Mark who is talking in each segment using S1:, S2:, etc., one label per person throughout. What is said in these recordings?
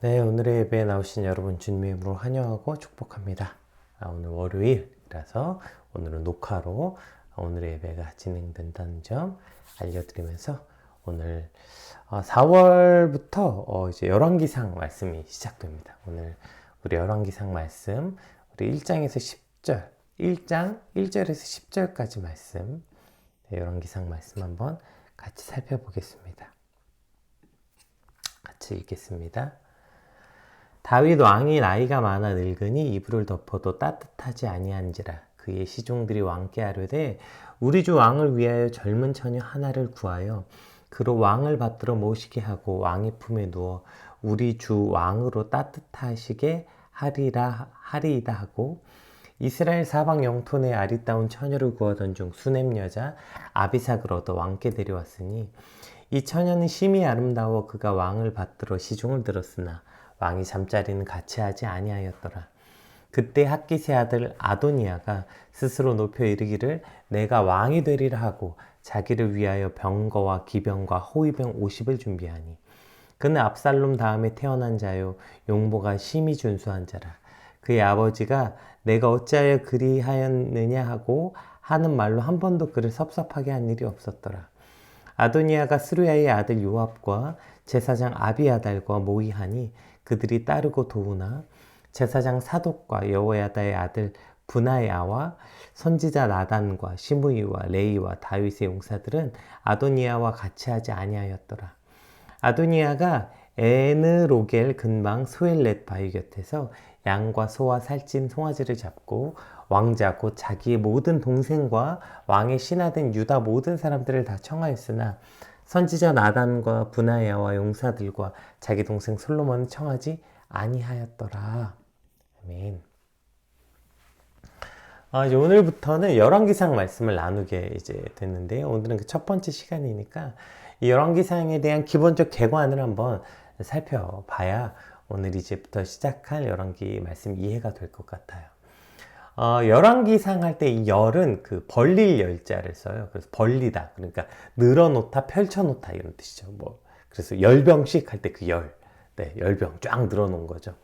S1: 네, 오늘의 예배에 나오신 여러분 주님의 이름으로 환영하고 축복합니다. 오늘 월요일이라서 오늘은 녹화로 오늘의 예배가 진행된다는 점 알려드리면서 오늘 4월부터 이제 열왕기상 말씀이 시작됩니다. 오늘 우리 열왕기상 말씀 우리 1장에서 10절 1장 1절에서 10절까지 말씀 열왕기상 말씀 한번 같이 살펴보겠습니다. 같이 읽겠습니다. 다윗 왕이 나이가 많아 늙으니 이불을 덮어도 따뜻하지 아니한지라. 그의 시종들이 왕께 아뢰되 우리 주 왕을 위하여 젊은 처녀 하나를 구하여 그로 왕을 받들어 모시게 하고 왕의 품에 누워 우리 주 왕으로 따뜻하시게 하리이다 하고 이스라엘 사방 영토내 아리따운 처녀를 구하던 중 수넴 여자 아비삭을 얻어 왕께 데려왔으니 이 처녀는 심히 아름다워 그가 왕을 받들어 시종을 들었으나 왕이 잠자리는 같이 하지 아니하였더라. 그때 핫깃의 아들 아도니아가 스스로 높여 이르기를 내가 왕이 되리라 하고 자기를 위하여 병거와 기병과 호위병 50을 준비하니 그는 압살롬 다음에 태어난 자요 용모가 심히 준수한 자라. 그의 아버지가 내가 어찌하여 그리하였느냐 하고 하는 말로 한 번도 그를 섭섭하게 한 일이 없었더라. 아도니아가 스루야의 아들 요압과 제사장 아비아달과 모의하니 그들이 따르고 도우나 제사장 사독과 여호야다의 아들 분하야와 선지자 나단과 시므이와 레이와 다윗의 용사들은 아도니아와 같이 하지 아니하였더라. 아도니아가 에느로겔 근방 소엘렛 바위 곁에서 양과 소와 살찐 송아지를 잡고 왕자 곧 자기의 모든 동생과 왕의 신하된 유다 모든 사람들을 다 청하였으나 선지자 나단과 분하야와 용사들과 자기 동생 솔로몬은 청하지 아니하였더라. 아멘. 이제 오늘부터는 열왕기상 말씀을 나누게 이제 됐는데요. 오늘은 그 첫 번째 시간이니까 이 열왕기상에 대한 기본적 개관을 한번 살펴봐야 오늘 이제부터 시작할 열왕기 말씀 이해가 될 것 같아요. 열왕기상 할 때 이 열은 그 벌릴 열자를 써요. 그래서 벌리다. 그러니까 늘어놓다, 펼쳐놓다 이런 뜻이죠. 그래서 열병식 할 때 그 열. 네, 열병 쫙 늘어놓은 거죠.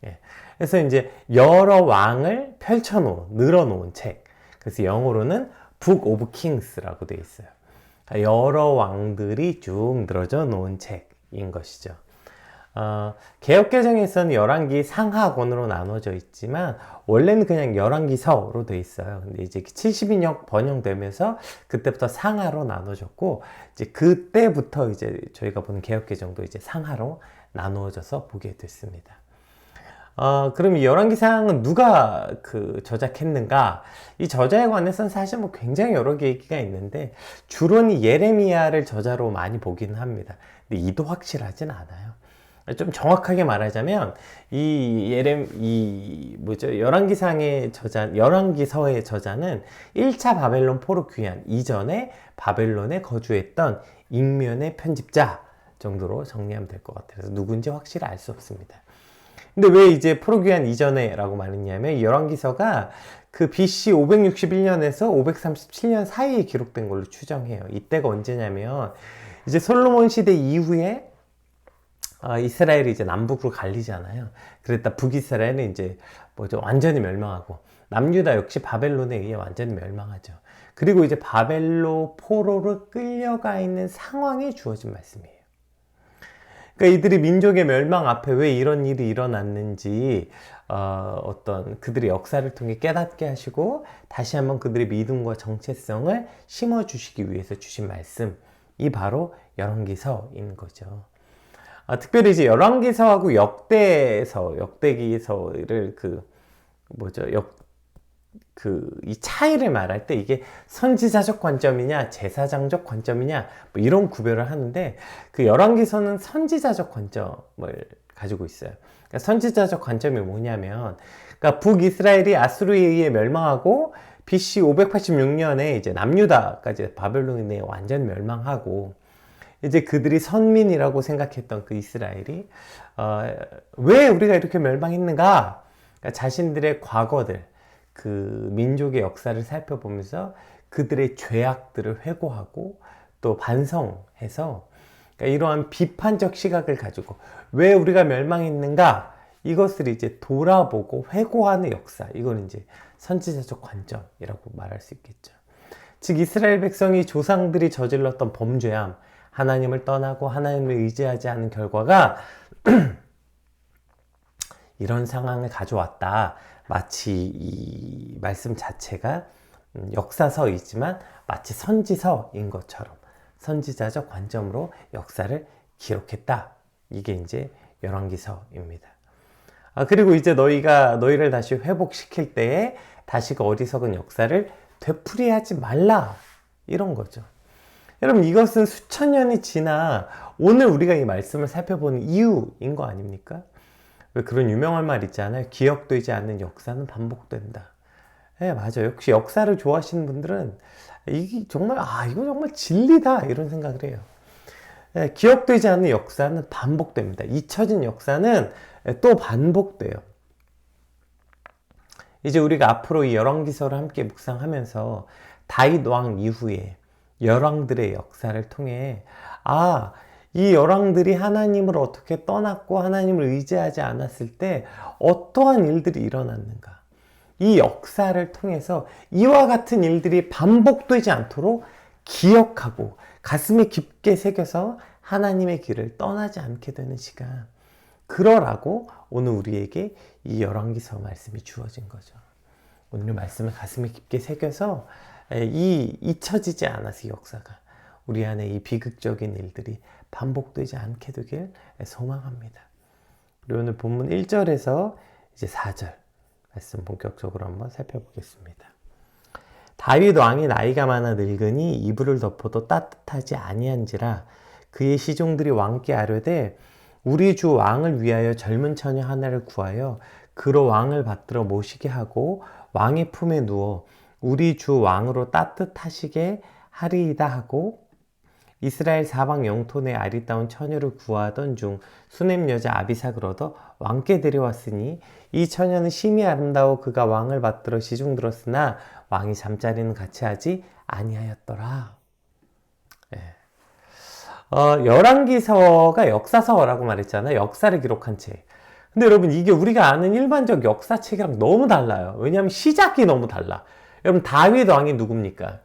S1: 예. 그래서 이제 여러 왕을 펼쳐놓은, 늘어놓은 책. 그래서 영어로는 Book of Kings라고 되어 있어요. 그러니까 여러 왕들이 쭉 늘어져 놓은 책인 것이죠. 개역개정에서는 열왕기 상하권으로 나눠져 있지만 원래는 그냥 열왕기서로 돼 있어요. 근데 이제 70인역 번영되면서 그때부터 상하로 나눠졌고 이제 그때부터 이제 저희가 보는 개역개정도 이제 상하로 나누어져서 보게 됐습니다. 그럼 이 열왕기상은 누가 저작했는가? 이 저자에 관해서는 사실 굉장히 여러 개 얘기가 있는데 주로는 예레미야를 저자로 많이 보기는 합니다. 근데 이도 확실하진 않아요. 좀 정확하게 말하자면 열왕기상의 저자, 열왕기서의 저자는 1차 바벨론 포로 귀환 이전에 바벨론에 거주했던 익면의 편집자 정도로 정리하면 될 것 같아요. 그래서 누군지 확실히 알 수 없습니다. 근데 왜 이제 포로 귀환 이전에 라고 말했냐면 열왕기서가 그 BC 561년에서 537년 사이에 기록된 걸로 추정해요. 이때가 언제냐면 이제 솔로몬 시대 이후에 이스라엘이 이제 남북으로 갈리잖아요. 그랬다 북이스라엘은 이제 완전히 멸망하고 남유다 역시 바벨론에 의해 완전히 멸망하죠. 그리고 이제 바벨로 포로로 끌려가 있는 상황에 주어진 말씀이에요. 그러니까 이들이 민족의 멸망 앞에 왜 이런 일이 일어났는지 어떤 그들의 역사를 통해 깨닫게 하시고 다시 한번 그들의 믿음과 정체성을 심어주시기 위해서 주신 말씀이 바로 열왕기서인 거죠. 특별히 이제 열왕기서하고 역대기서를 이 차이를 말할 때 이게 선지자적 관점이냐 제사장적 관점이냐 이런 구별을 하는데 그 열왕기서는 선지자적 관점을 가지고 있어요. 그러니까 선지자적 관점이 뭐냐면 그러니까 북이스라엘이 아수르에 의해 멸망하고 BC 586년에 이제 남유다까지 바벨론에 완전 멸망하고 이제 그들이 선민이라고 생각했던 그 이스라엘이 왜 우리가 이렇게 멸망했는가? 그러니까 자신들의 과거들, 그 민족의 역사를 살펴보면서 그들의 죄악들을 회고하고 또 반성해서 그러니까 이러한 비판적 시각을 가지고 왜 우리가 멸망했는가, 이것을 이제 돌아보고 회고하는 역사, 이건 이제 선지자적 관점이라고 말할 수 있겠죠. 즉 이스라엘 백성이 조상들이 저질렀던 범죄함, 하나님을 떠나고 하나님을 의지하지 않은 결과가 이런 상황을 가져왔다. 마치 이 말씀 자체가 역사서이지만 마치 선지서인 것처럼 선지자적 관점으로 역사를 기록했다. 이게 이제 열왕기서입니다. 그리고 이제 너희를 다시 회복시킬 때에 다시 그 어리석은 역사를 되풀이하지 말라, 이런 거죠. 여러분, 이것은 수천 년이 지나 오늘 우리가 이 말씀을 살펴보는 이유인 거 아닙니까? 왜 그런 유명한 말 있잖아요. 기억되지 않는 역사는 반복된다. 네, 맞아요. 역시 역사를 좋아하시는 분들은 이게 정말 이거 정말 진리다, 이런 생각을 해요. 네, 기억되지 않는 역사는 반복됩니다. 잊혀진 역사는 또 반복돼요. 이제 우리가 앞으로 이 열왕기서를 함께 묵상하면서 다윗 왕 이후에 열왕들의 역사를 통해 이 열왕들이 하나님을 어떻게 떠났고 하나님을 의지하지 않았을 때 어떠한 일들이 일어났는가, 이 역사를 통해서 이와 같은 일들이 반복되지 않도록 기억하고 가슴에 깊게 새겨서 하나님의 길을 떠나지 않게 되는 시간, 그러라고 오늘 우리에게 이 열왕기서 말씀이 주어진 거죠. 오늘 말씀을 가슴에 깊게 새겨서 이 잊혀지지 않아서 이 역사가 우리 안에 이 비극적인 일들이 반복되지 않게 되길 소망합니다. 우리 오늘 본문 1절에서 이제 4절 말씀 본격적으로 한번 살펴보겠습니다. 다윗 왕이 나이가 많아 늙으니 이불을 덮어도 따뜻하지 아니한지라 그의 시종들이 왕께 아뢰되 우리 주 왕을 위하여 젊은 처녀 하나를 구하여 그로 왕을 받들어 모시게 하고 왕의 품에 누워 우리 주 왕으로 따뜻하시게 하리이다 하고 이스라엘 사방 영토 내 아리따운 처녀를 구하던 중 수넴 여자 아비삭을 얻어 왕께 데려왔으니 이 처녀는 심히 아름다워 그가 왕을 받들어 시중들었으나 왕이 잠자리는 같이 하지 아니하였더라. 열왕기서가 역사서라고 말했잖아요. 역사를 기록한 책. 근데 여러분, 이게 우리가 아는 일반적 역사책이랑 너무 달라요. 왜냐하면 시작이 너무 달라. 여러분, 다윗 왕이 누굽니까?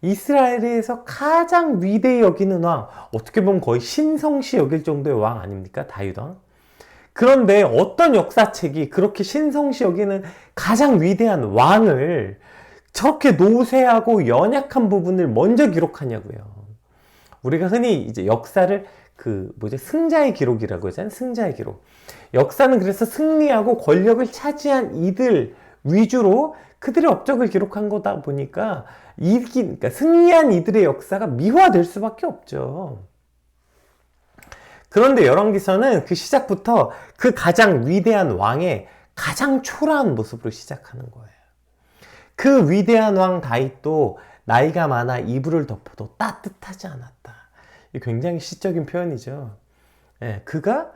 S1: 이스라엘에서 가장 위대히 여기는 왕, 어떻게 보면 거의 신성시 여길 정도의 왕 아닙니까? 다윗 왕. 그런데 어떤 역사책이 그렇게 신성시 여기는 가장 위대한 왕을 저렇게 노쇠하고 연약한 부분을 먼저 기록하냐고요. 우리가 흔히 이제 역사를 승자의 기록이라고 하잖아요. 승자의 기록. 역사는 그래서 승리하고 권력을 차지한 이들 위주로 그들의 업적을 기록한 거다 보니까 그러니까 승리한 이들의 역사가 미화될 수밖에 없죠. 그런데 열왕기서는 그 시작부터 그 가장 위대한 왕의 가장 초라한 모습으로 시작하는 거예요. 그 위대한 왕 다윗도 나이가 많아 이불을 덮어도 따뜻하지 않았다. 이 굉장히 시적인 표현이죠. 그러니까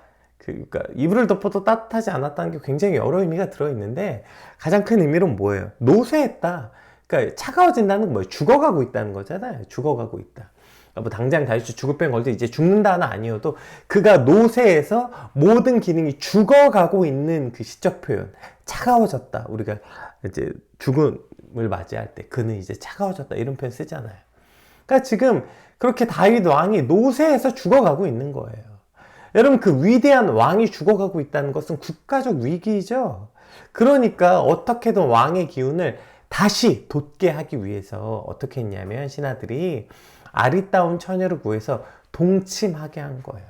S1: 이불을 덮어도 따뜻하지 않았다는 게 굉장히 여러 의미가 들어있는데 가장 큰 의미는 뭐예요? 노쇠했다. 그러니까 차가워진다는 건 뭐예요? 죽어가고 있다는 거잖아요. 죽어가고 있다. 뭐 당장 다윗이 죽을 병 걸때 이제 죽는다는 아니어도 그가 노쇠해서 모든 기능이 죽어가고 있는 그 시적 표현. 차가워졌다. 우리가 이제 죽음을 맞이할 때 그는 이제 차가워졌다, 이런 표현 쓰잖아요. 그러니까 지금 그렇게 다윗 왕이 노쇠해서 죽어가고 있는 거예요. 여러분, 그 위대한 왕이 죽어가고 있다는 것은 국가적 위기죠. 그러니까 어떻게든 왕의 기운을 다시 돋게 하기 위해서 어떻게 했냐면 신하들이 아리따운 처녀를 구해서 동침하게 한 거예요.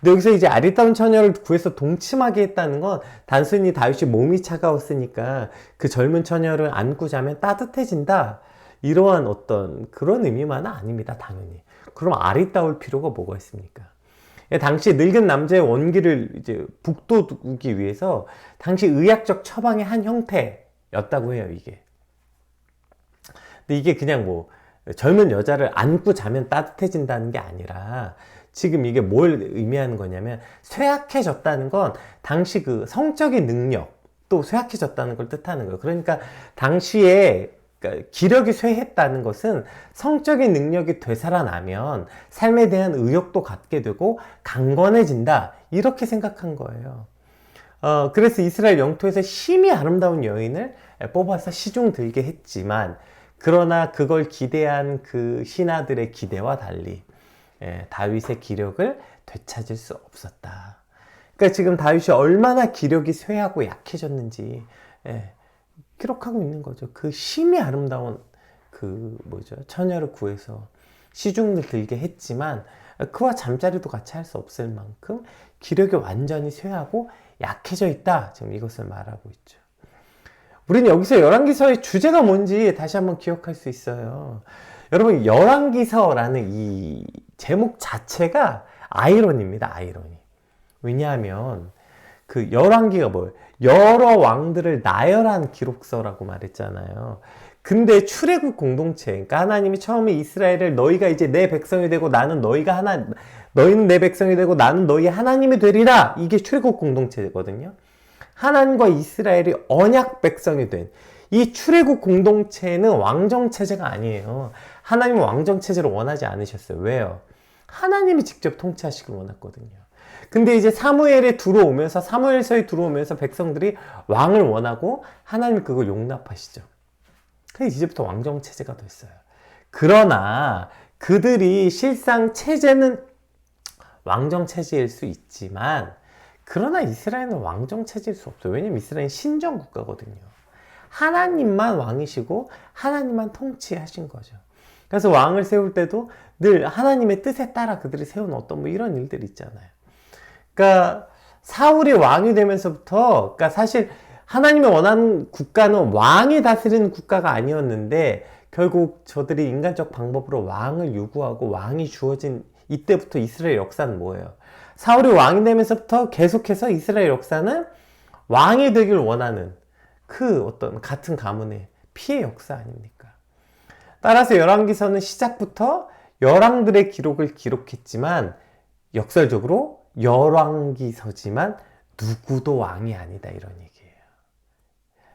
S1: 근데 여기서 이제 아리따운 처녀를 구해서 동침하게 했다는 건 단순히 다윗이 몸이 차가웠으니까 그 젊은 처녀를 안고 자면 따뜻해진다, 이러한 어떤 그런 의미만은 아닙니다. 당연히. 그럼 아리따울 필요가 뭐가 있습니까? 당시 늙은 남자의 원기를 이제 북돋우기 위해서 당시 의학적 처방의 한 형태였다고 해요, 이게. 근데 이게 그냥 젊은 여자를 안고 자면 따뜻해진다는 게 아니라 지금 이게 뭘 의미하는 거냐면 쇠약해졌다는 건 당시 그 성적인 능력 또 쇠약해졌다는 걸 뜻하는 거예요. 그러니까 당시에 그러니까 기력이 쇠했다는 것은 성적인 능력이 되살아나면 삶에 대한 의욕도 갖게 되고 강건해진다, 이렇게 생각한 거예요. 그래서 이스라엘 영토에서 심히 아름다운 여인을 뽑아서 시중 들게 했지만, 그러나 그걸 기대한 그 신하들의 기대와 달리 다윗의 기력을 되찾을 수 없었다. 그러니까 지금 다윗이 얼마나 기력이 쇠하고 약해졌는지 기록하고 있는 거죠. 그 심히 아름다운 처녀를 구해서 시중을 들게 했지만 그와 잠자리도 같이 할 수 없을 만큼 기력이 완전히 쇠하고 약해져 있다. 지금 이것을 말하고 있죠. 우리는 여기서 열왕기서의 주제가 뭔지 다시 한번 기억할 수 있어요. 여러분, 열왕기서라는 이 제목 자체가 아이러니입니다. 아이러니. 왜냐하면 그 열왕기가 뭐예요? 여러 왕들을 나열한 기록서라고 말했잖아요. 근데 출애굽 공동체, 그러니까 하나님이 처음에 이스라엘을 너희가 이제 내 백성이 되고 너희는 내 백성이 되고 나는 너희의 하나님이 되리라, 이게 출애굽 공동체거든요. 하나님과 이스라엘이 언약 백성이 된 이 출애굽 공동체는 왕정 체제가 아니에요. 하나님은 왕정 체제를 원하지 않으셨어요. 왜요? 하나님이 직접 통치하시길 원했거든요. 근데 이제 사무엘서에 들어오면서 백성들이 왕을 원하고 하나님이 그걸 용납하시죠. 그래서 이제부터 왕정 체제가 됐어요. 그러나 그들이 실상 체제는 왕정 체제일 수 있지만, 그러나 이스라엘은 왕정 체제일 수 없어요. 왜냐면 이스라엘은 신정 국가거든요. 하나님만 왕이시고 하나님만 통치하신 거죠. 그래서 왕을 세울 때도 늘 하나님의 뜻에 따라 그들이 세운 어떤 이런 일들이 있잖아요. 그러니까 사울이 왕이 되면서부터, 그러니까 사실 하나님이 원하는 국가는 왕이 다스리는 국가가 아니었는데, 결국 저들이 인간적 방법으로 왕을 요구하고 왕이 주어진 이때부터 이스라엘 역사는 뭐예요? 사울이 왕이 되면서부터 계속해서 이스라엘 역사는 왕이 되길 원하는 그 어떤 같은 가문의 피해 역사 아닙니까? 따라서 열왕기서는 시작부터 열왕들의 기록을 기록했지만, 역설적으로 열왕기서지만 누구도 왕이 아니다, 이런 얘기예요.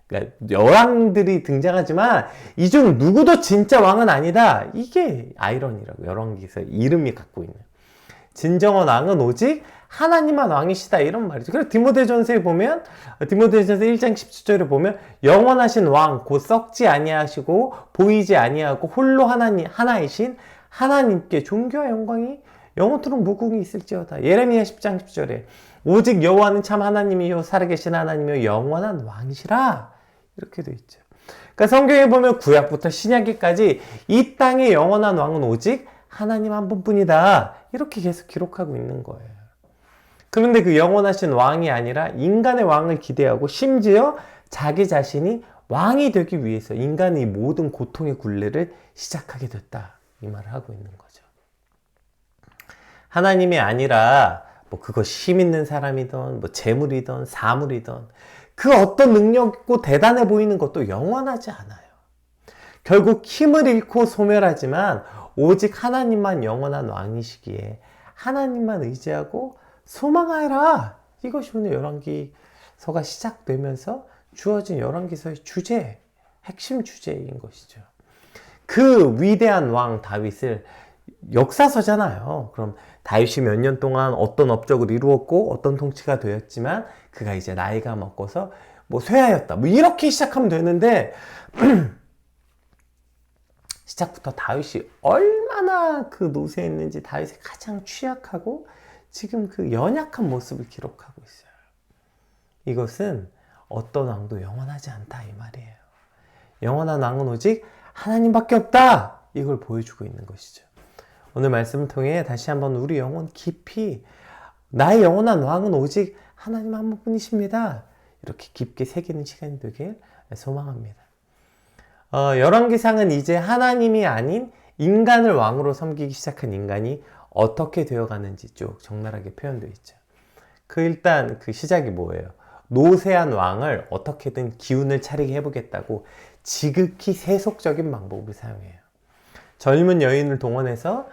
S1: 그러니까 열왕들이 등장하지만 이 중 누구도 진짜 왕은 아니다. 이게 아이러니라고, 열왕기서 이름이 갖고 있는. 진정한 왕은 오직 하나님만 왕이시다, 이런 말이죠. 그래서 디모데전서에 보면, 디모데전서 1장 17절에 보면, 영원하신 왕 곧 썩지 아니하시고 보이지 아니하고 홀로 하나이신 하나님께 존귀와 영광이 영원토록 무궁히 있을지어다. 예레미야 10장 10절에 오직 여호와는 참 하나님이요 살아계신 하나님이요 영원한 왕이시라, 이렇게 되어 있죠. 그러니까 성경에 보면 구약부터 신약기까지 이 땅의 영원한 왕은 오직 하나님 한 분뿐이다, 이렇게 계속 기록하고 있는 거예요. 그런데 그 영원하신 왕이 아니라 인간의 왕을 기대하고, 심지어 자기 자신이 왕이 되기 위해서 인간의 모든 고통의 굴레를 시작하게 됐다, 이 말을 하고 있는 거죠. 하나님이 아니라 그것이 힘 있는 사람이든 재물이든 사물이든 그 어떤 능력 있고 대단해 보이는 것도 영원하지 않아요. 결국 힘을 잃고 소멸하지만 오직 하나님만 영원한 왕이시기에 하나님만 의지하고 소망하라, 이것이 오늘 열왕기서가 시작되면서 주어진 열왕기서의 주제, 핵심 주제인 것이죠. 그 위대한 왕 다윗을, 역사서잖아요. 그럼 다윗이 몇 년 동안 어떤 업적을 이루었고 어떤 통치가 되었지만 그가 이제 나이가 먹고서 쇠하였다, 이렇게 시작하면 되는데 시작부터 다윗이 얼마나 그 노쇠했는지, 다윗의 가장 취약하고 지금 그 연약한 모습을 기록하고 있어요. 이것은 어떤 왕도 영원하지 않다, 이 말이에요. 영원한 왕은 오직 하나님밖에 없다, 이걸 보여주고 있는 것이죠. 오늘 말씀을 통해 다시 한번 우리 영혼 깊이, 나의 영원한 왕은 오직 하나님 한 분뿐이십니다, 이렇게 깊게 새기는 시간이 되길 소망합니다. 열왕기상은 이제 하나님이 아닌 인간을 왕으로 섬기기 시작한 인간이 어떻게 되어가는지 쭉 적나라하게 표현되어 있죠. 일단 그 시작이 뭐예요? 노쇠한 왕을 어떻게든 기운을 차리게 해보겠다고 지극히 세속적인 방법을 사용해요. 젊은 여인을 동원해서,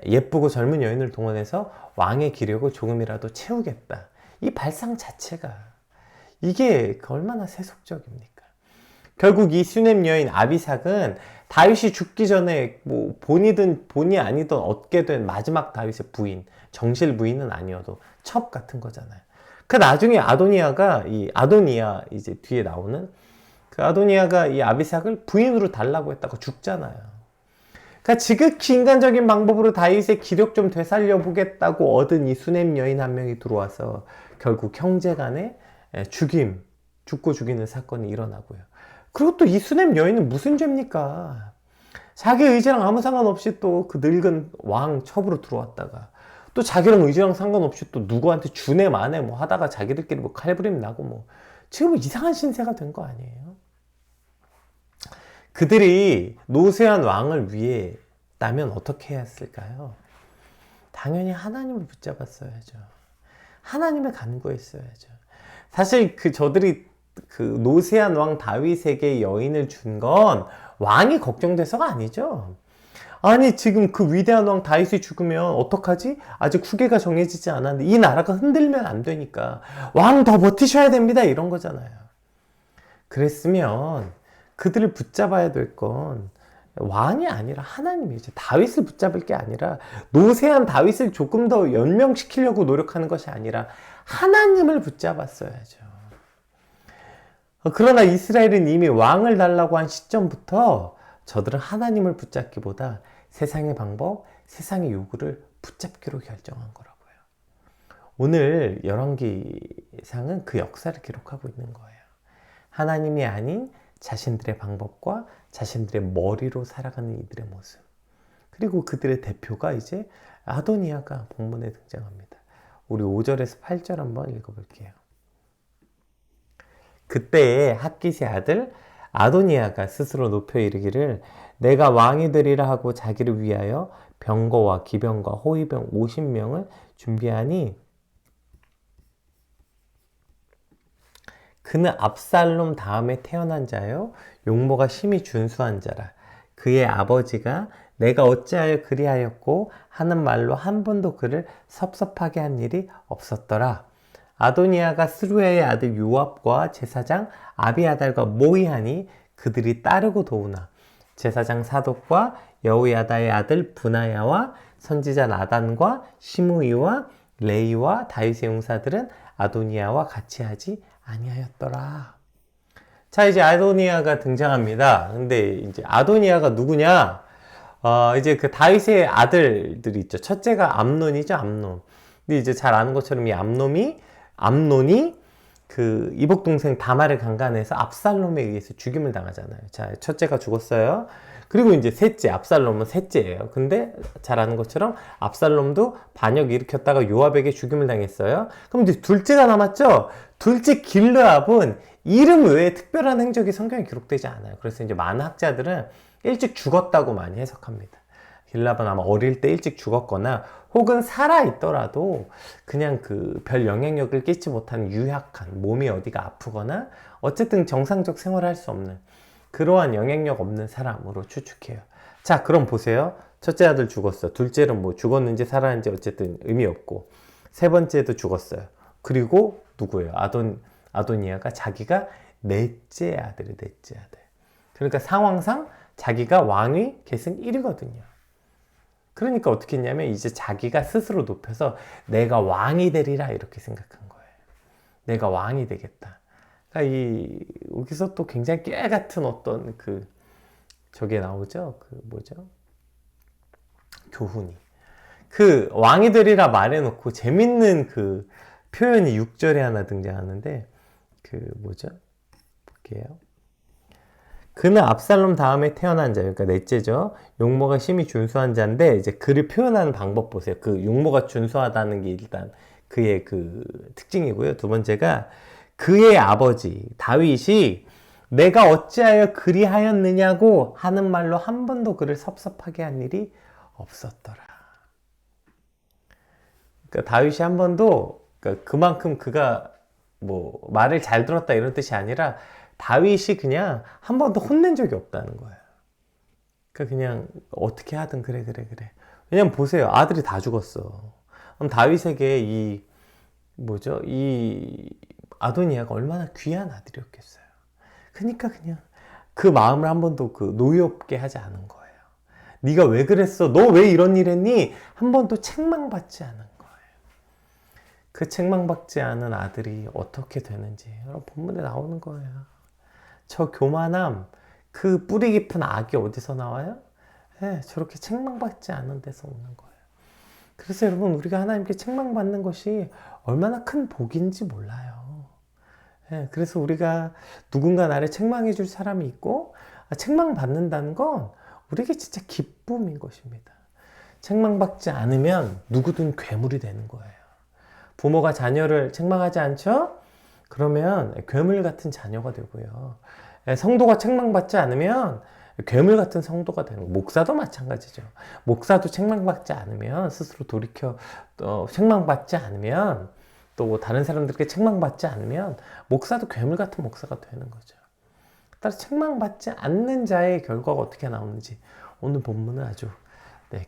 S1: 예쁘고 젊은 여인을 동원해서 왕의 기력을 조금이라도 채우겠다, 이 발상 자체가, 이게 얼마나 세속적입니까? 결국 이 수넴 여인 아비삭은 다윗이 죽기 전에 뭐 본이든 본이 아니든 얻게 된 마지막 다윗의 부인, 정실 부인은 아니어도 첩 같은 거잖아요. 그 나중에 아도니아 이제 뒤에 나오는 그 아도니아가 이 아비삭을 부인으로 달라고 했다가 죽잖아요. 그러니까 지극히 인간적인 방법으로 다윗의 기력 좀 되살려 보겠다고 얻은 이 수넴 여인 한 명이 들어와서 결국 형제간에 죽고 죽이는 사건이 일어나고요. 그리고 또 이 수넴 여인은 무슨 죄입니까? 자기 의지랑 아무 상관없이 또 그 늙은 왕 첩으로 들어왔다가 또 자기랑 의지랑 상관없이 또 누구한테 주네 마네 뭐 하다가 자기들끼리 뭐 칼부림 나고 뭐 지금 이상한 신세가 된 거 아니에요? 그들이 노쇠한 왕을 위했다면 어떻게 해야 했을까요? 당연히 하나님을 붙잡았어야죠. 하나님을 간구했어야죠. 사실 저들이 그 노쇠한 왕 다윗에게 여인을 준 건 왕이 걱정돼서가 아니죠. 아니 지금 그 위대한 왕 다윗이 죽으면 어떡하지? 아직 후계가 정해지지 않았는데 이 나라가 흔들면 안 되니까 왕 더 버티셔야 됩니다 이런 거잖아요. 그랬으면 그들을 붙잡아야 될 건 왕이 아니라 하나님이죠. 다윗을 붙잡을 게 아니라 노쇠한 다윗을 조금 더 연명시키려고 노력하는 것이 아니라 하나님을 붙잡았어야죠. 그러나 이스라엘은 이미 왕을 달라고 한 시점부터 저들은 하나님을 붙잡기보다 세상의 방법, 세상의 요구를 붙잡기로 결정한 거라고요. 오늘 열왕기상은 그 역사를 기록하고 있는 거예요. 하나님이 아닌 자신들의 방법과 자신들의 머리로 살아가는 이들의 모습. 그리고 그들의 대표가 이제 아도니아가 본문에 등장합니다. 우리 5절에서 8절 한번 읽어볼게요. 그때에 핫깃의 아들 아도니아가 스스로 높여 이르기를 내가 왕이 되리라 하고 자기를 위하여 병거와 기병과 호위병 50명을 준비하니 그는 압살롬 다음에 태어난 자요 용모가 심히 준수한 자라. 그의 아버지가 내가 어찌하여 그리하였고 하는 말로 한 번도 그를 섭섭하게 한 일이 없었더라. 아도니아가 스루야의 아들 요압과 제사장 아비아달과 모이하니 그들이 따르고 도우나 제사장 사독과 여호야다의 아들 브나야와 선지자 나단과 시므이와 레이와 다윗의 용사들은 아도니아와 같이 하지 아니하였더라. 자, 이제 아도니아가 등장합니다. 근데 이제 아도니아가 누구냐? 이제 그 다윗의 아들들이 있죠. 첫째가 암논이죠, 암논. 근데 이제 잘 아는 것처럼 이 암논이 그 이복 동생 다말을 강간해서 압살롬에 의해서 죽임을 당하잖아요. 자, 첫째가 죽었어요. 그리고 이제 셋째, 압살롬은 셋째예요. 근데 잘 아는 것처럼 압살롬도 반역 일으켰다가 요압에게 죽임을 당했어요. 그럼 이제 둘째가 남았죠? 둘째 길르압은 이름 외에 특별한 행적이 성경에 기록되지 않아요. 그래서 이제 많은 학자들은 일찍 죽었다고 많이 해석합니다. 길르압은 아마 어릴 때 일찍 죽었거나 혹은 살아있더라도 그냥 그 별 영향력을 끼치 못한 유약한 몸이 어디가 아프거나 어쨌든 정상적 생활을 할 수 없는 그러한 영향력 없는 사람으로 추측해요. 자, 그럼 보세요. 첫째 아들 죽었어. 둘째는 뭐 죽었는지 살았는지 어쨌든 의미 없고 세 번째도 죽었어요. 그리고 누구예요? 아도니아가 자기가 넷째 아들이 넷째 아들. 그러니까 상황상 자기가 왕위 계승 1위거든요. 그러니까 어떻게 했냐면 이제 자기가 스스로 높여서 내가 왕이 되리라 이렇게 생각한 거예요. 내가 왕이 되겠다. 그러니까 여기서 또 굉장히 깨 같은 어떤 저게 나오죠. 교훈이. 그 왕이 되리라 말해놓고 재밌는 그 표현이 6절에 하나 등장하는데 볼게요. 그는 압살롬 다음에 태어난 자, 그러니까 넷째죠. 용모가 심히 준수한 자인데 이제 그를 표현하는 방법 보세요. 그 용모가 준수하다는 게 일단 그의 그 특징이고요. 두 번째가 그의 아버지 다윗이 내가 어찌하여 그리하였느냐고 하는 말로 한 번도 그를 섭섭하게 한 일이 없었더라. 그러니까 다윗이 한 번도 그만큼 그가 뭐 말을 잘 들었다 이런 뜻이 아니라 다윗이 그냥 한 번도 혼낸 적이 없다는 거예요. 그러니까 그냥 어떻게 하든 그래. 왜냐면 보세요. 아들이 다 죽었어. 그럼 다윗에게 이 아도니아가 얼마나 귀한 아들이었겠어요. 그러니까 그냥 그 마음을 한 번도 노엽게 하지 않은 거예요. 네가 왜 그랬어? 너 왜 이런 일 했니? 한 번도 책망받지 않은 거예요. 그 책망받지 않은 아들이 어떻게 되는지 여러분 본문에 나오는 거예요. 저 교만함, 그 뿌리 깊은 악이 어디서 나와요? 네, 저렇게 책망받지 않은 데서 오는 거예요. 그래서 여러분 우리가 하나님께 책망받는 것이 얼마나 큰 복인지 몰라요. 네, 그래서 우리가 누군가 나를 책망해 줄 사람이 있고 책망받는다는 건 우리에게 진짜 기쁨인 것입니다. 책망받지 않으면 누구든 괴물이 되는 거예요. 부모가 자녀를 책망하지 않죠? 그러면 괴물 같은 자녀가 되고요. 성도가 책망받지 않으면 괴물 같은 성도가 되는 거예요. 목사도 마찬가지죠. 목사도 책망받지 않으면 스스로 돌이켜 책망받지 않으면 또 다른 사람들에게 책망받지 않으면 목사도 괴물 같은 목사가 되는 거죠. 따라서 책망받지 않는 자의 결과가 어떻게 나오는지 오늘 본문은 아주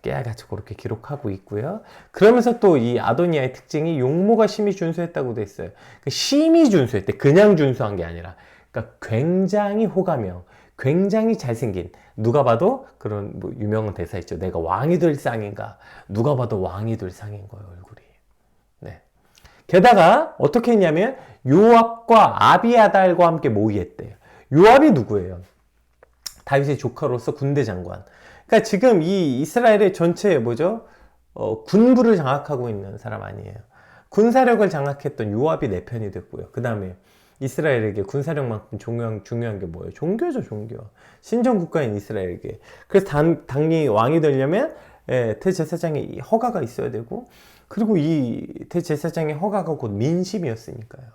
S1: 깨알같이 그렇게 기록하고 있고요. 그러면서 또 이 아도니아의 특징이 용모가 심히 준수했다고 돼 있어요. 심히 준수했대. 그냥 준수한 게 아니라 그러니까 굉장히 호감형, 굉장히 잘생긴, 누가 봐도 그런 뭐 유명한 대사 있죠. 내가 왕이 될 쌍인가. 누가 봐도 왕이 될 쌍인 거예요, 얼굴이. 네. 게다가 어떻게 했냐면 요압과 아비아달과 함께 모의했대요. 요압이 누구예요? 다윗의 조카로서 군대 장관. 그러니까 지금 이 이스라엘의 전체 뭐죠? 군부를 장악하고 있는 사람 아니에요. 군사력을 장악했던 요압이 내 편이 됐고요. 그 다음에 이스라엘에게 군사력만큼 중요한 게 뭐예요? 종교죠, 종교. 신정국가인 이스라엘에게. 그래서 당연히 왕이 되려면 대제사장의 허가가 있어야 되고, 그리고 이 대제사장의 허가가 곧 민심이었으니까요.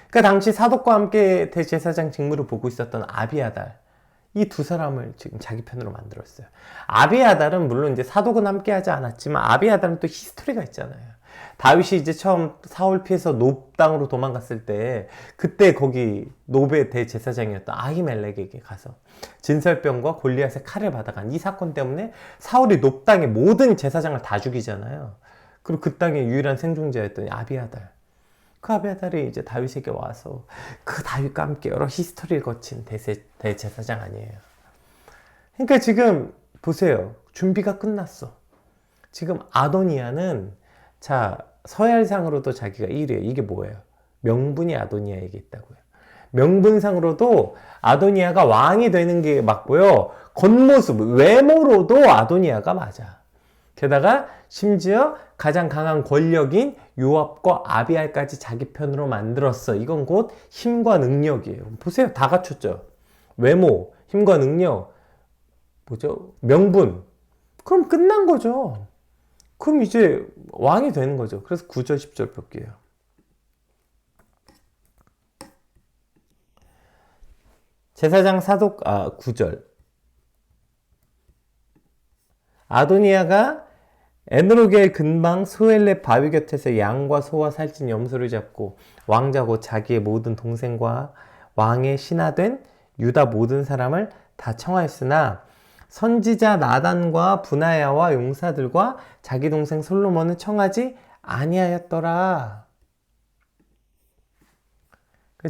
S1: 그러니까 당시 사독과 함께 대제사장 직무를 보고 있었던 아비아달, 이 두 사람을 지금 자기 편으로 만들었어요. 아비아달은 물론 이제 사독은 함께 하지 않았지만 아비아달은 또 히스토리가 있잖아요. 다윗이 이제 처음 사울 피해서 노브 땅으로 도망갔을 때 그때 거기 노브의 대제사장이었던 아히멜렉에게 가서 진설병과 골리앗의 칼을 받아간 이 사건 때문에 사울이 노브 땅의 모든 제사장을 다 죽이잖아요. 그리고 그 땅의 유일한 생존자였던 아비아달. 그 아비아달이 이제 다윗에게 와서 그 다윗과 함께 여러 히스토리를 거친 대제사장 아니에요. 그러니까 지금 보세요. 준비가 끝났어. 지금 아도니아는 자 서열상으로도 자기가 1위에요. 이게 뭐예요? 명분이 아도니아에게 있다고요. 명분상으로도 아도니아가 왕이 되는 게 맞고요. 겉모습, 외모로도 아도니아가 맞아. 게다가 심지어 가장 강한 권력인 요압과 아비알까지 자기 편으로 만들었어. 이건 곧 힘과 능력이에요. 보세요. 다 갖췄죠. 외모, 힘과 능력, 뭐죠? 명분. 그럼 끝난 거죠. 그럼 이제 왕이 되는 거죠. 그래서 9절, 10절 볼게요. 제사장 사독, 9절. 아도니아가 에느로겔 근방 스웰렙 바위 곁에서 양과 소와 살찐 염소를 잡고 왕자 곧 자기의 모든 동생과 왕의 신하된 유다 모든 사람을 다 청하였으나 선지자 나단과 분하야와 용사들과 자기 동생 솔로몬은 청하지 아니하였더라.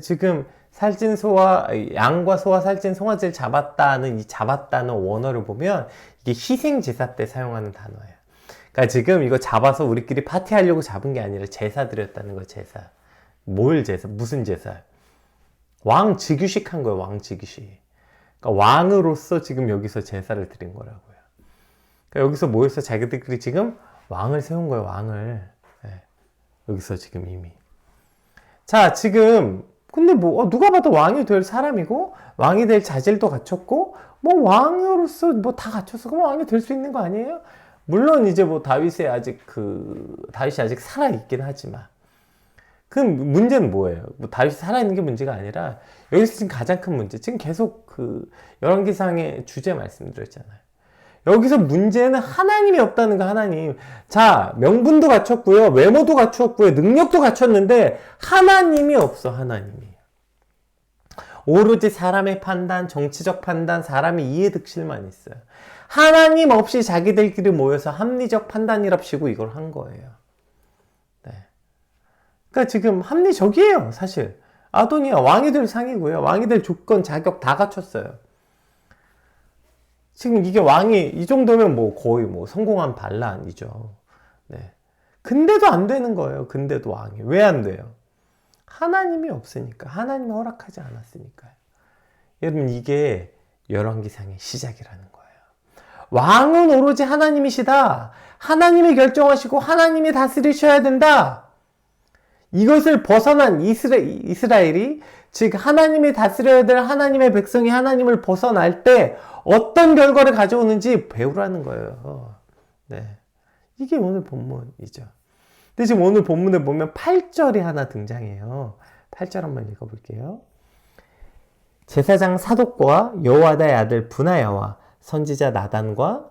S1: 지금 살찐 소와 양과 소와 살찐 송아지를 잡았다는 이 잡았다는 원어를 보면 이게 희생 제사 때 사용하는 단어예요. 그러니까 지금 이거 잡아서 우리끼리 파티하려고 잡은 게 아니라 제사 드렸다는 거예요. 제사. 뭘 제사? 무슨 제사? 왕 즉위식 한 거예요. 왕 즉위식. 그러니까 왕으로서 지금 여기서 제사를 드린 거라고요. 그러니까 여기서 모여서 자기들끼리 지금 왕을 세운 거예요. 왕을. 네. 여기서 지금 이미. 자, 지금 근데 뭐 누가 봐도 왕이 될 사람이고 왕이 될 자질도 갖췄고 뭐 왕으로서 뭐 다 갖췄어. 그럼 왕이 될 수 있는 거 아니에요? 물론 이제 뭐 다윗이 아직 살아 있긴 하지만 그 문제는 뭐예요? 뭐 다윗이 살아 있는 게 문제가 아니라 여기서 지금 가장 큰 문제. 지금 계속 그 열왕기상의 주제 말씀드렸잖아요. 여기서 문제는 하나님이 없다는 거. 하나님. 자, 명분도 갖췄고요. 외모도 갖췄고요. 능력도 갖췄는데 하나님이 없어. 하나님이. 오로지 사람의 판단, 정치적 판단, 사람의 이해득실만 있어요. 하나님 없이 자기들끼리 모여서 합리적 판단이랍시고 이걸 한 거예요. 네. 그러니까 지금 합리적이에요. 사실. 아도니아 왕이 될 상이고요. 왕이 될 조건, 자격 다 갖췄어요. 지금 이게 왕이 이 정도면 뭐 거의 뭐 성공한 반란이죠. 네. 근데도 안 되는 거예요. 근데도 왕이. 왜 안 돼요? 하나님이 없으니까. 하나님이 허락하지 않았으니까요. 여러분, 이게 열왕기상의 시작이라는 거예요. 왕은 오로지 하나님이시다. 하나님이 결정하시고 하나님이 다스리셔야 된다. 이것을 벗어난 이스라엘이, 즉 하나님이 다스려야 될 하나님의 백성이 하나님을 벗어날 때 어떤 결과를 가져오는지 배우라는 거예요. 네. 이게 오늘 본문이죠. 근데 지금 오늘 본문에 보면 8절이 하나 등장해요. 8절 한번 읽어볼게요. 제사장 사독과 여호야다의 아들 브나야와 선지자 나단과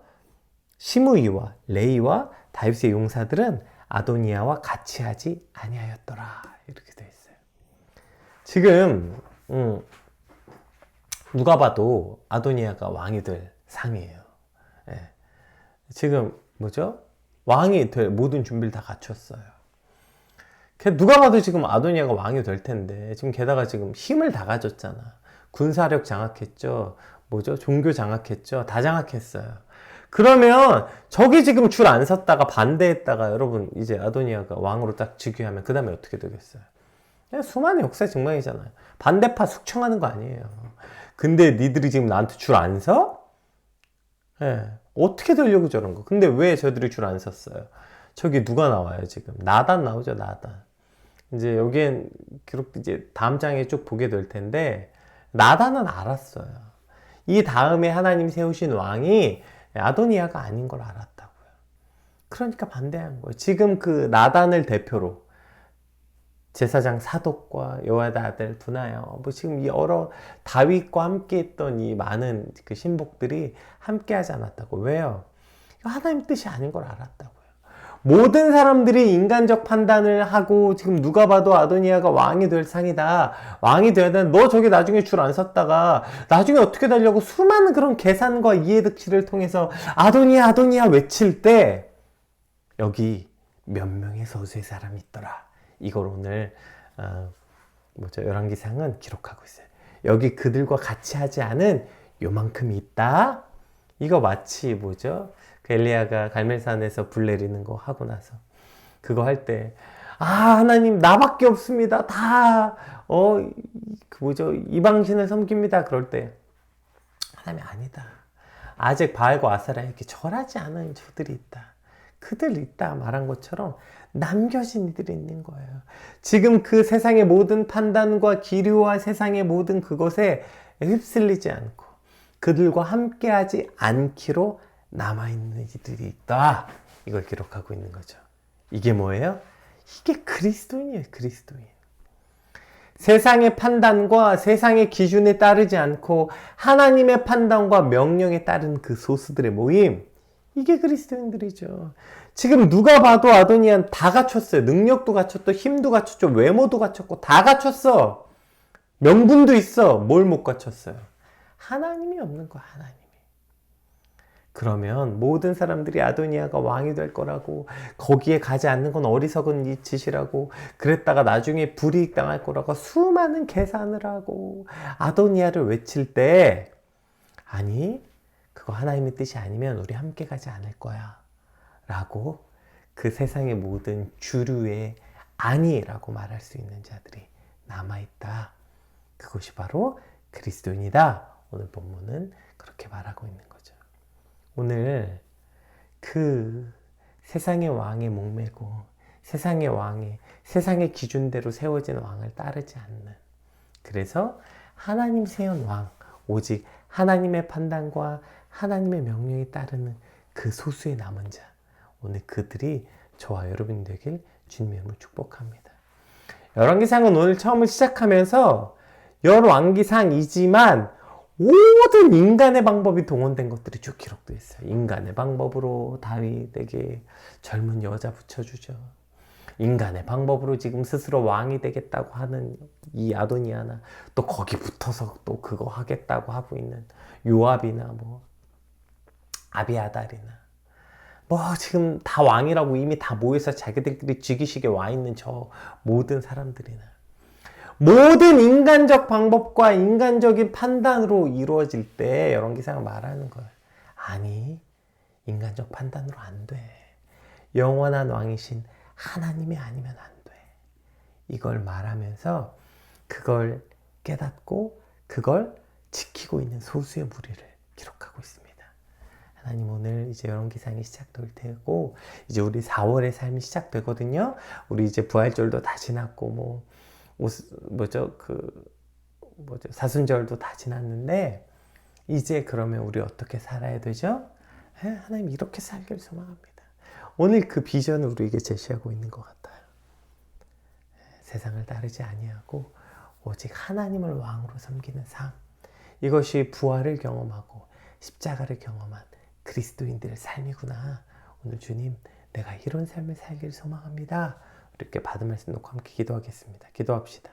S1: 시므이와 레이와 다윗의 용사들은 아도니아와 같이 하지 아니하였더라. 이렇게 되어 있어요. 지금 누가 봐도 아도니아가 왕이 될 상이에요. 예. 지금 뭐죠? 왕이 될 모든 준비를 다 갖췄어요. 누가 봐도 지금 아도니아가 왕이 될 텐데, 지금 게다가 지금 힘을 다 가졌잖아. 군사력 장악했죠. 뭐죠? 종교 장악했죠. 다 장악했어요. 그러면 저기 지금 줄 안 섰다가 반대했다가 여러분 이제 아도니아가 왕으로 딱 즉위하면 그 다음에 어떻게 되겠어요? 그냥 수많은 역사 증명이잖아요. 반대파 숙청하는 거 아니에요. 근데 니들이 지금 나한테 줄 안 서? 예. 어떻게 되려고 저런 거? 근데 왜 저들이 줄 안 섰어요? 저기 누가 나와요, 지금? 나단 나오죠, 나단. 이제 여기엔 기록, 이제 다음 장에 쭉 보게 될 텐데, 나단은 알았어요. 이 다음에 하나님 세우신 왕이 아도니아가 아닌 걸 알았다고요. 그러니까 반대한 거예요. 지금 그 나단을 대표로 제사장 사독과 여호야다 아들 브나야, 뭐 지금 여러 다윗과 함께 했던 이 많은 그 신복들이 함께 하지 않았다고. 왜요? 하나님 뜻이 아닌 걸 알았다고요. 모든 사람들이 인간적 판단을 하고 지금 누가 봐도 아도니아가 왕이 될 상이다. 왕이 돼야 되는, 너 저기 나중에 줄 안 섰다가 나중에 어떻게 되려고 수많은 그런 계산과 이해득실을 통해서 아도니아 아도니아 외칠 때 여기 몇 명의 서수의 사람이 있더라. 이걸 오늘 열왕기상은 기록하고 있어요. 여기 그들과 같이 하지 않은 요만큼이 있다. 이거 마치 뭐죠? 그 엘리야가 갈멜산에서 불 내리는 거 하고 나서 그거 할 때, 하나님 나밖에 없습니다. 다 이방신을 섬깁니다. 그럴 때 하나님이 아니다. 아직 바알과 아세라에 이렇게 절하지 않은 저들이 있다. 그들 있다 말한 것처럼 남겨진 이들이 있는 거예요. 지금 그 세상의 모든 판단과 기류와 세상의 모든 그것에 휩쓸리지 않고 그들과 함께하지 않기로 남아있는 이들이 있다. 이걸 기록하고 있는 거죠. 이게 뭐예요? 이게 그리스도인이에요. 그리스도인. 세상의 판단과 세상의 기준에 따르지 않고 하나님의 판단과 명령에 따른 그 소수들의 모임, 이게 그리스도인들이죠. 지금 누가 봐도 아도니아는 다 갖췄어요. 능력도 갖췄고 힘도 갖췄죠. 외모도 갖췄고 다 갖췄어. 명분도 있어. 뭘 못 갖췄어요? 하나님이 없는 거야. 하나님이. 그러면 모든 사람들이 아도니아가 왕이 될 거라고, 거기에 가지 않는 건 어리석은 짓이라고, 그랬다가 나중에 불이익 당할 거라고 수많은 계산을 하고 아도니아를 외칠 때, 아니 그거 하나님의 뜻이 아니면 우리 함께 가지 않을 거야 라고 그 세상의 모든 주류의 아니라고 말할 수 있는 자들이 남아있다. 그것이 바로 그리스도인이다. 오늘 본문은 그렇게 말하고 있는 거죠. 오늘 그 세상의 왕에 목매고 세상의 왕에 세상의 기준대로 세워진 왕을 따르지 않는, 그래서 하나님 세운 왕, 오직 하나님의 판단과 하나님의 명령에 따르는 그 소수의 남은 자, 오늘 그들이 저와 여러분이 되길 주님의 이름으로 축복합니다. 열왕기상은 오늘 처음을 시작하면서 열왕기상이지만 모든 인간의 방법이 동원된 것들이 쭉 기록되어 있어요. 인간의 방법으로 다윗에게 젊은 여자 붙여주죠. 인간의 방법으로 지금 스스로 왕이 되겠다고 하는 이 아도니아나, 또 거기 붙어서 또 그거 하겠다고 하고 있는 요압이나 뭐 아비아달이나, 뭐 지금 다 왕이라고 이미 다 모여서 자기들끼리 즉위식에 와 있는 저 모든 사람들이나, 모든 인간적 방법과 인간적인 판단으로 이루어질 때 열왕기상은 말하는 거예요. 아니, 인간적 판단으로 안 돼. 영원한 왕이신 하나님이 아니면 안 돼. 이걸 말하면서 그걸 깨닫고 그걸 지키고 있는 소수의 무리를 기록하고 있습니다. 하나님, 오늘 이제 열왕기상이 시작될 테고 이제 우리 4월의 삶이 시작되거든요. 우리 이제 부활절도 다 지났고 사순절도 다 지났는데 이제 그러면 우리 어떻게 살아야 되죠? 하나님, 이렇게 살길 소망합니다. 오늘 그 비전을 우리에게 제시하고 있는 것 같아요. 세상을 따르지 아니하고 오직 하나님을 왕으로 섬기는 삶, 이것이 부활을 경험하고 십자가를 경험한 그리스도인들의 삶이구나. 오늘 주님, 내가 이런 삶을 살길 소망합니다. 이렇게 받은 말씀 놓고 함께 기도하겠습니다. 기도합시다.